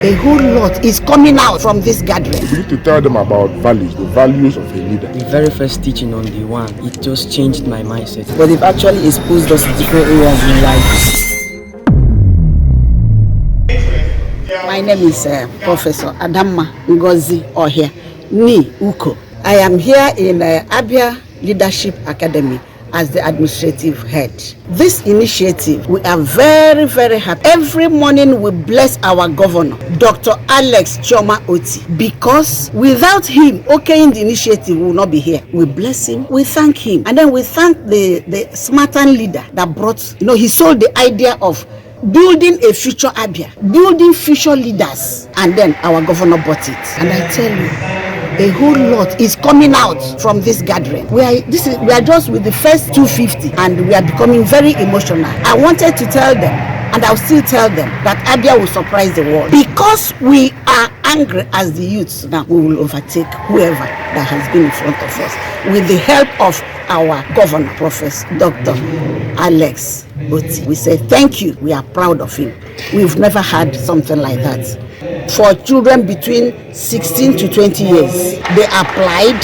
A whole lot is coming out from this gathering. We need to tell them about values, the values of a leader. The very first teaching on the one, it just changed my mindset. But they've actually exposed us to different areas in life. My name is Professor Adamma Ngozi Ohia, Ni Uko. I am here in Abia Leadership Academy as the administrative head. This initiative, we are very, very happy. Every morning we bless our governor, Dr. Alex Chioma Oti, because without him, okaying the initiative will not be here. We bless him, we thank him, and then we thank the Smartan leader that brought, he sold the idea of building a future Abia, building future leaders, and then our governor bought it. And I tell you, a whole lot is coming out from this gathering. We are just with the first 250 and we are becoming very emotional. I wanted to tell them, and I'll still tell them, that Abia will surprise the world. Because we are angry as the youths now, we will overtake whoever that has been in front of us with the help of our governor, Professor Dr. Alex Oti. We say thank you. We are proud of him. We've never had something like that. For children between 16 to 20 years, they applied.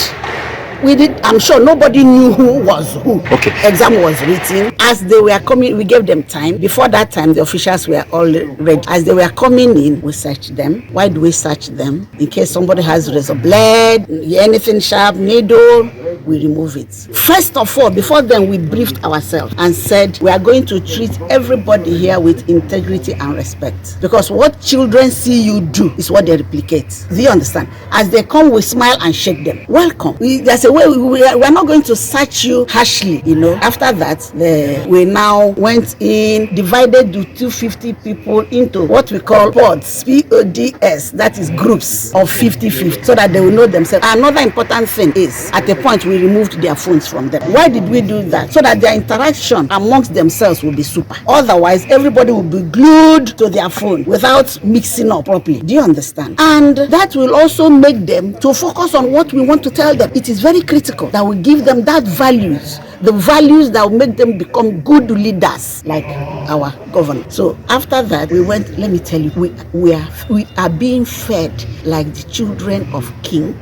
I'm sure nobody knew who was who. Okay. Exam was written. As they were coming, we gave them time. Before that time, the officials were all ready. As they were coming in, we searched them. Why do we search them? In case somebody has razor blade, anything sharp, needle, we remove it. First of all, before then, we briefed ourselves and said we are going to treat everybody here with integrity and respect. Because what children see you do is what they replicate. Do you understand? As they come, we smile and shake them. Welcome. There's a way we are not going to search you harshly, After that, we now went in, divided the 250 people into what we call pods, P-O-D-S, that is groups of 50-50, so that they will know themselves. Another important thing is, at a point, we removed their phones from them. Why did we do that? So that their interaction amongst themselves will be super. Otherwise, everybody will be glued to their phone without mixing up properly. Do you understand? And that will also make them to focus on what we want to tell them. It is very critical that we give them that values, the values that will make them become good leaders like our governor. So after that, we went, let me tell you, we are being fed like the children of king.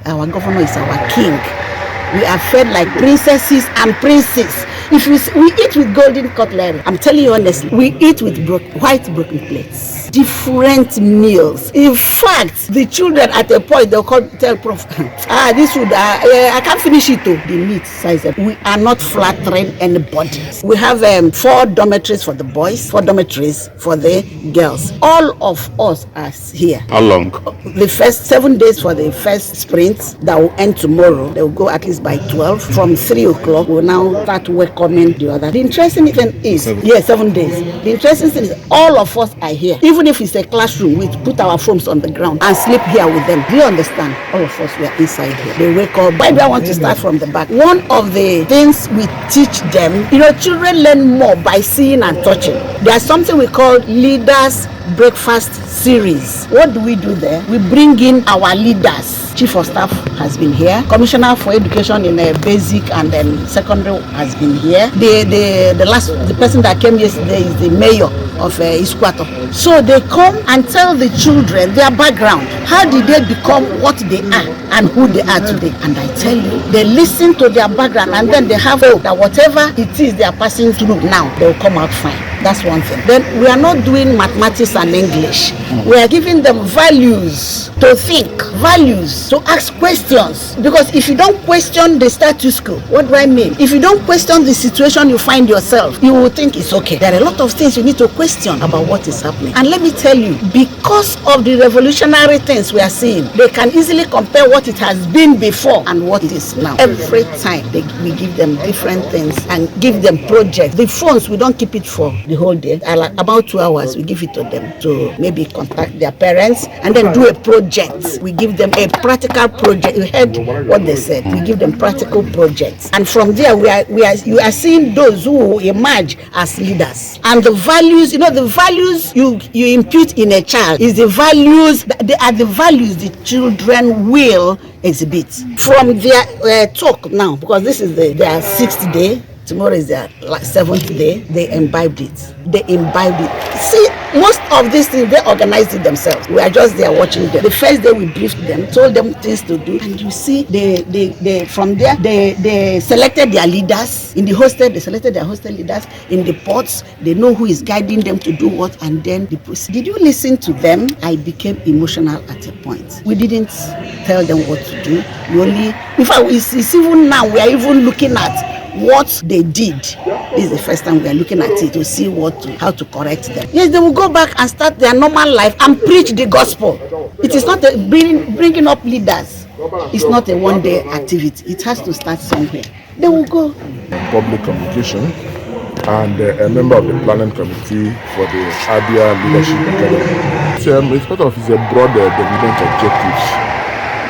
Our governor is our king. We are fed like princesses and princes. If we eat with golden cutlery, I'm telling you honestly, we eat with white broken plates. Different meals. In fact, the children at a point they'll tell Prof, this food, I can't finish it too. The meat size. We are not flattering anybody. We have 4 dormitories for the boys, 4 dormitories for the girls. All of us are here. How long? The first 7 days for the first sprint that will end tomorrow. They will go at least by 12. From 3 o'clock, we'll now start welcoming the other. The interesting thing is, 7 days. The interesting thing is all of us are here. Even if it's a classroom, we put our phones on the ground and sleep here with them. Do you understand? All of us, we are inside here. They wake up. Why do I want to start from the back? One of the things we teach them, children learn more by seeing and touching. There's something we call Leaders Breakfast Series. What do we do there? We bring in our leaders. Chief of Staff has been here. Commissioner for Education in basic and then secondary has been here. The person that came yesterday is the mayor of Isquato. So they come and tell the children their background. How did they become what they are and who they are today? And I tell you, they listen to their background and then they have hope that whatever it is they are passing through now, they will come out fine. That's one thing. Then we are not doing mathematics and English. We are giving them values to think, values to ask questions. Because if you don't question the status quo, what do I mean? If you don't question the situation you find yourself, you will think it's okay. There are a lot of things you need to question about what is happening. And let me tell you, because of the revolutionary things we are seeing, they can easily compare what it has been before and what it is now. Every time we give them different things and give them projects. The phones, we don't keep it for the whole day. About 2 hours, we give it to them to maybe contact their parents and then do a project. We give them a practical project. You heard what they said. We give them practical projects. And from there, you are seeing those who emerge as leaders. And the values, the values you impute in a child is the values, they are the values the children will exhibit. From their talk now, because this is their 6th day, Tomorrow is their seventh day. They imbibed it. See, most of these things, they organized it themselves. We are just there watching them. The first day we briefed them, told them things to do, and you see, from there, they selected their leaders. In the hostel, they selected their hostel leaders. In the ports, they know who is guiding them to do what, and then the police. Did you listen to them? I became emotional at a point. We didn't tell them what to do. We only, in fact, it's even now, we are even looking at what they did. This is the first time we are looking at it to see how to correct them. Yes, they will go back and start their normal life and preach the gospel. It is not bringing up leaders. It's not a one-day activity. It has to start somewhere. They will go. Public communication and a member of the planning committee for the Abia Leadership Academy. It's part of his broad development objectives.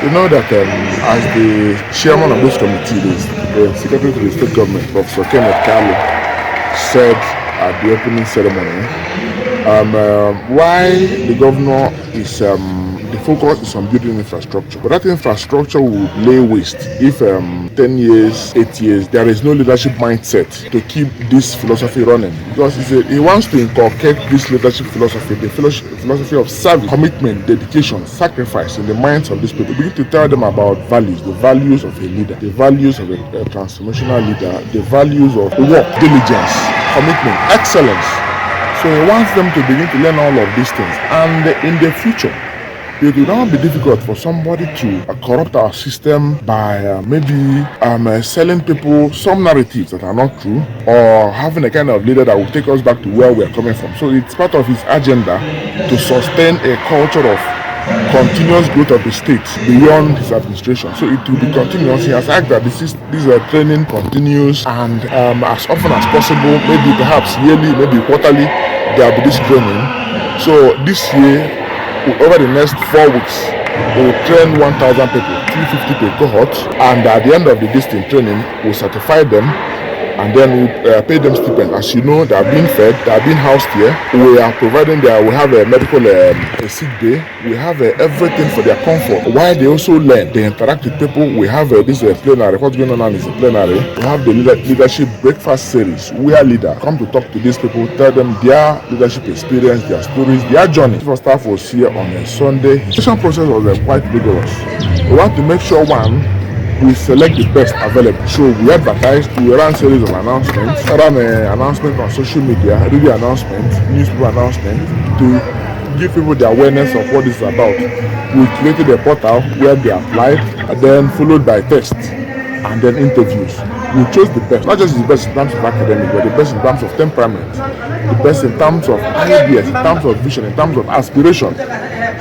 You know that as the chairman of this committee, the secretary to the state government, Professor Kenneth Kalu, said at the opening ceremony, why the governor is the focus is on building infrastructure, but that infrastructure will lay waste if 10 years, 8 years, there is no leadership mindset to keep this philosophy running, because he wants to inculcate this leadership philosophy, the philosophy of service, commitment, dedication, sacrifice in the minds of these people. We need to tell them about values, the values of a leader, the values of a transformational leader, the values of work, diligence, commitment, excellence. So he wants them to begin to learn all of these things, and in the future, it will not be difficult for somebody to corrupt our system by maybe selling people some narratives that are not true, or having a kind of leader that will take us back to where we are coming from. So it's part of his agenda to sustain a culture of continuous growth of the state beyond his administration. So it will be continuous. He has asked that this training continues, and as often as possible, maybe perhaps yearly, maybe quarterly, there will be this training. So this year, over the next 4 weeks, we will train 1,000 people, 350 per cohort, and at the end of the distinct training, we'll certify them, and then we'll pay them stipend. As you know, they are being fed, they are being housed here. We are providing we have a medical a sick day, we have everything for their comfort. While they also learn, they interact with people. We have this plenary. What's going on now is a plenary. We have the leadership breakfast series, where leaders come to talk to these people, tell them their leadership experience, their stories, their journey. Chief of staff was here on a Sunday. The selection process was quite rigorous. We want to make sure, one, we select the best available. So we advertise, we ran series of announcements, announcements on social media, radio announcements, newspaper announcements, to give people the awareness of what this is about. We created a portal where they applied, and then followed by tests, and then interviews. We chose the best, not just the best in terms of academic, but the best in terms of temperament, the best in terms of ideas, in terms of vision, in terms of aspiration.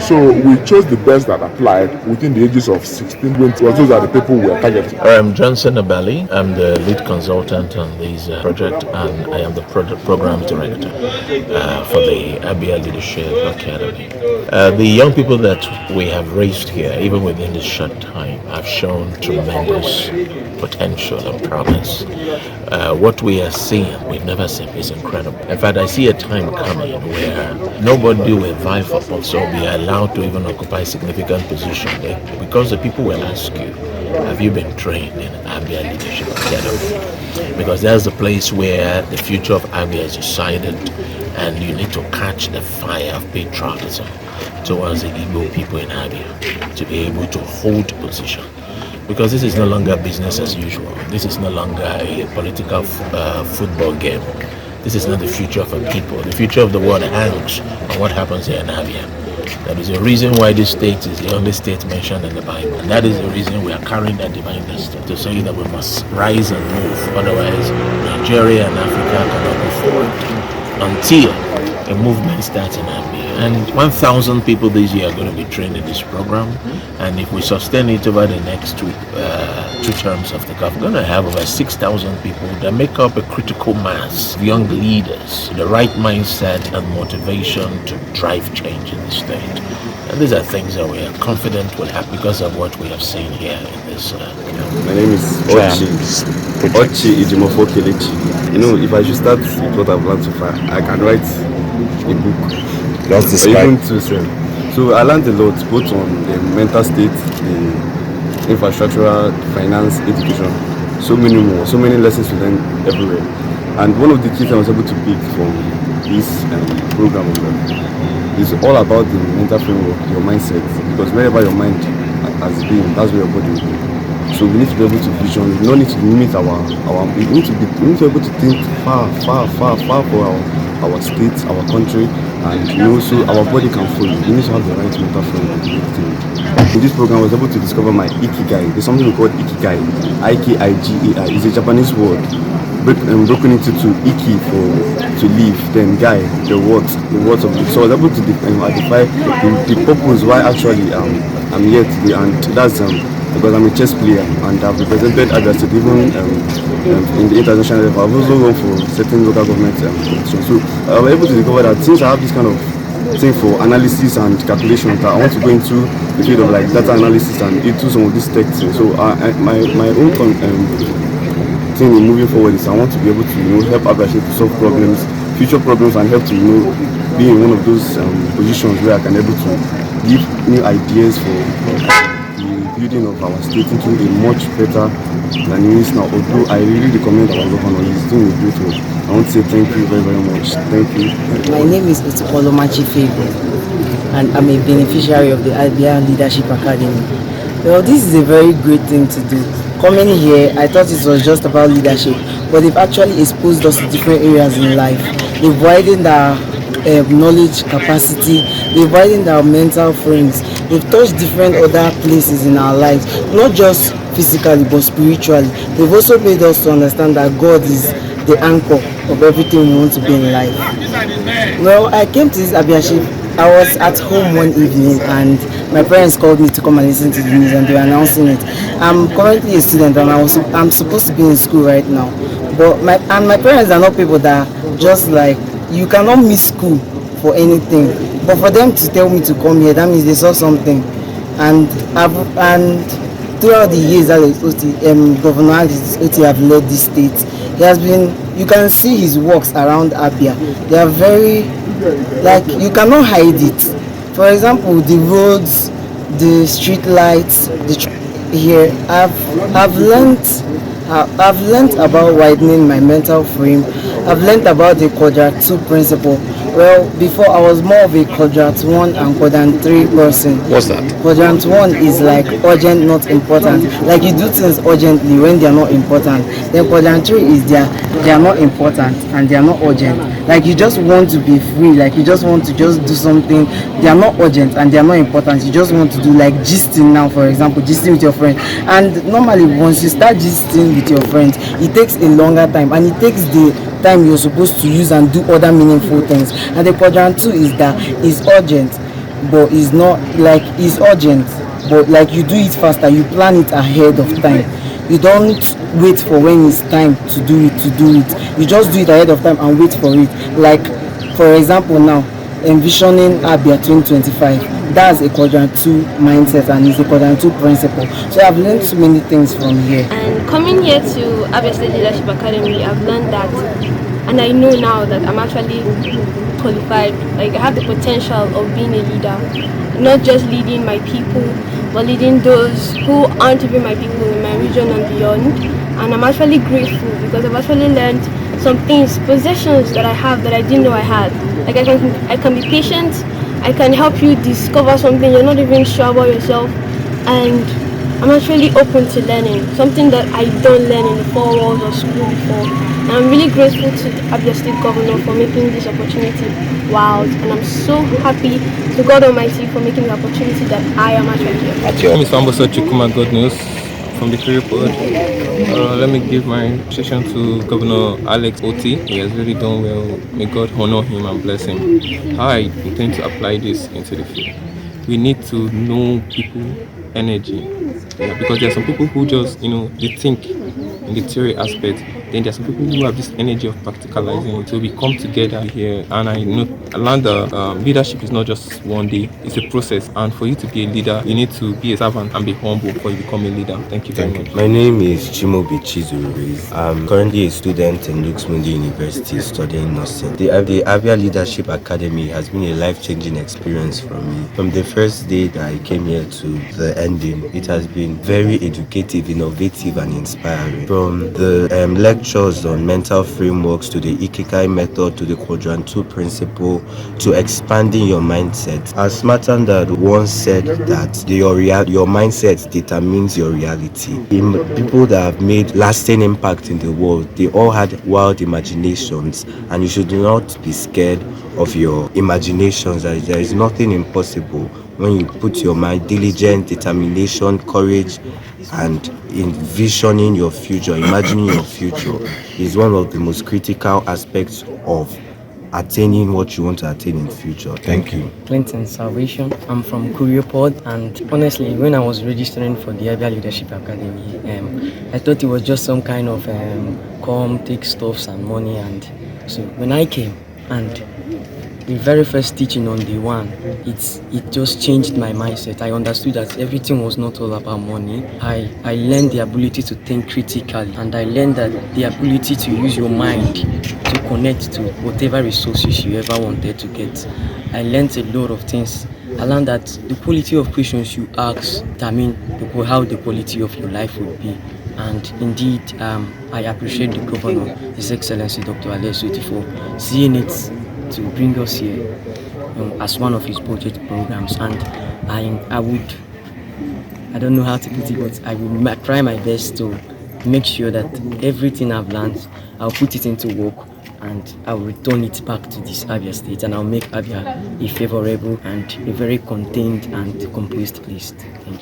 So we chose the best that applied within the ages of 16, 20. Those are the people we are targeting. I'm Johnson Abali. I'm the lead consultant on this project, and I am the program director for the Abia Leadership Academy. The young people that we have raised here, even within this short time, have shown tremendous potential and promise. What we are seeing, we've never seen, is incredible. In fact, I see a time coming where nobody will vie for us or be allowed to even occupy significant position, because the people will ask you, have you been trained in Abia Leadership Academy? Because that's the place where the future of Abia is decided, and you need to catch the fire of patriotism towards the Igbo people in Abia to be able to hold position. Because this is no longer business as usual. This is no longer a political football game. This is not the future of a people. The future of the world hangs on what happens here in Abia. That is the reason why this state is the only state mentioned in the Bible. And that is the reason we are carrying that divine destiny, to say that we must rise and move. Otherwise, Nigeria and Africa cannot move forward until a movement starts in Abia. And 1,000 people this year are going to be trained in this program. And if we sustain it over the next two terms of the government, we're going to have over 6,000 people that make up a critical mass, young leaders, the right mindset and motivation to drive change in the state. And these are things that we are confident will happen because of what we have seen here in this. My name is Ochi Ijimofo Kelechi. You know, if I should start with what I've learned so far, I can write a book. That's the slide. So I learned a lot, both on the mental state, the infrastructural, finance, education. so many more, so many lessons to learn everywhere. And one of the keys I was able to pick from this program is all about the mental framework, your mindset, because wherever your mind has been, that's where your body will be. So we need to be able to vision. We don't need to limit we need to be able to think far for our state, our country, and so our body can follow. We need to have the right mental framework. In this program, I was able to discover my ikigai. There's something we call ikigai, I-K-I-G-A-I. It's a Japanese word, broken into two. Iki for to live, then gai, the words of it. So I was able to identify the purpose why actually I'm here today, and that's because I'm a chess player and I've represented Abia State even in the international level. I've also run for certain local government competitions. So I was able to discover that since I have this kind of thing for analysis and calculations, that I want to go into the field of like data analysis and into some of these tech things. So my own thing in moving forward is I want to be able to help Abia State to solve problems, future problems, and help to be in one of those positions where I can be able to give new ideas for building of our state into a much better than it is now. Although I really recommend our governor, he's doing a great work. I want to say thank you very, very much. Thank you. My name is Olumachi Favour, and I'm a beneficiary of the Abia Leadership Academy. Well, this is a very great thing to do. Coming here, I thought it was just about leadership, but they've actually exposed us to different areas in life. They've widened our knowledge capacity, they've widened our mental frames, they've touched different other places in our lives, not just physically but spiritually. They've also made us to understand that God is the anchor of everything we want to be in life. Well, I came to this Abia State. I was at home one evening and my parents called me to come and listen to the news, and they were announcing it. I'm currently a student and I'm supposed to be in school right now, but my parents are not people that just like, you cannot miss school for anything. But for them to tell me to come here, that means they saw something. And throughout the years that Governor Alex Oti have led this state, he has been, you can see his works around Abia. They are very, like, you cannot hide it. For example, the roads, the street lights, here, I've learned about widening my mental frame. I've learned about the quadrant 2 principle. Well, before I was more of a quadrant 1 and quadrant 3 person. What's that? Quadrant 1 is like urgent, not important. Like you do things urgently when they are not important. Then quadrant 3 is they are not important and they are not urgent. Like you just want to be free, like you just want to just do something. They are not urgent and they are not important. You just want to do like gisting now, for example, gisting with your friend. And normally once you start gisting with your friends, it takes a longer time and it takes the time you're supposed to use and do other meaningful things. And the quadrant 2 is that is urgent, but it's not like it's urgent, but like you do it faster, you plan it ahead of time. You don't wait for when it's time to do it. You just do it ahead of time and wait for it. Like for example now, envisioning Abia 2025. That's a quadrant 2 mindset and it's a quadrant 2 principle. So I've learned so many things from here. And coming here to Abia State Leadership Academy, I've learned that, and I know now that I'm actually qualified. Like I have the potential of being a leader, not just leading my people, but leading those who aren't even my people in my region and beyond. And I'm actually grateful because I've actually learned some things, possessions that I have that I didn't know I had. Like I can be patient. I can help you discover something you're not even sure about yourself, and I'm actually open to learning, something that I don't learn in the 4 walls of school before. And I'm really grateful to the Abia State Governor for making this opportunity wild, and I'm so happy to God Almighty for making the opportunity that I am actually here. My name is Amboso Chukuma God News from the Free Pod. Let me give my appreciation to Governor Alex Oti. He has really done well. May God honor him and bless him. How I intend to apply this into the field. We need to know people energy. Yeah, because there are some people who just, they think in the theory aspect, Then there's some people who have this energy of practicalizing it. So we come together here, and I learned that leadership is not just one day, it's a process. And for you to be a leader, you need to be a servant and be humble before you become a leader. Thank you very much. My name is Chimobi Chizuru. I'm currently a student in Luxmundi University studying nursing. The Abia Leadership Academy has been a life-changing experience for me. From the first day that I came here to the ending, it has been very educative, innovative, and inspiring. From the lectures on mental frameworks to the Ikigai method to the Quadrant 2 principle to expanding your mindset. As Matan Dad once said that your mindset determines your reality. People that have made lasting impact in the world, they all had wild imaginations, and you should not be scared of your imaginations. There is nothing impossible when you put your mind, diligent, determination, courage, and envisioning your future, imagining your future is one of the most critical aspects of attaining what you want to attain in the future. Thank you. Clinton Salvation. I'm from Kuriopod, and honestly, when I was registering for the Abia Leadership Academy, I thought it was just some kind of come, take stuffs and money. And so when I came, and the very first teaching on day one, it just changed my mindset. I understood that everything was not all about money. I learned the ability to think critically, and I learned that the ability to use your mind to connect to whatever resources you ever wanted to get. I learned a lot of things. I learned that the quality of questions you ask determine how the quality of your life will be. And indeed, I appreciate the Governor, His Excellency Dr. Alesoti, for seeing it to bring us here as one of his budget programs. And I don't know how to put it, but I will try my best to make sure that everything I've learned, I'll put it into work, and I'll return it back to this Abia State, and I'll make Abia a favorable and a very contained and composed place. Thank you.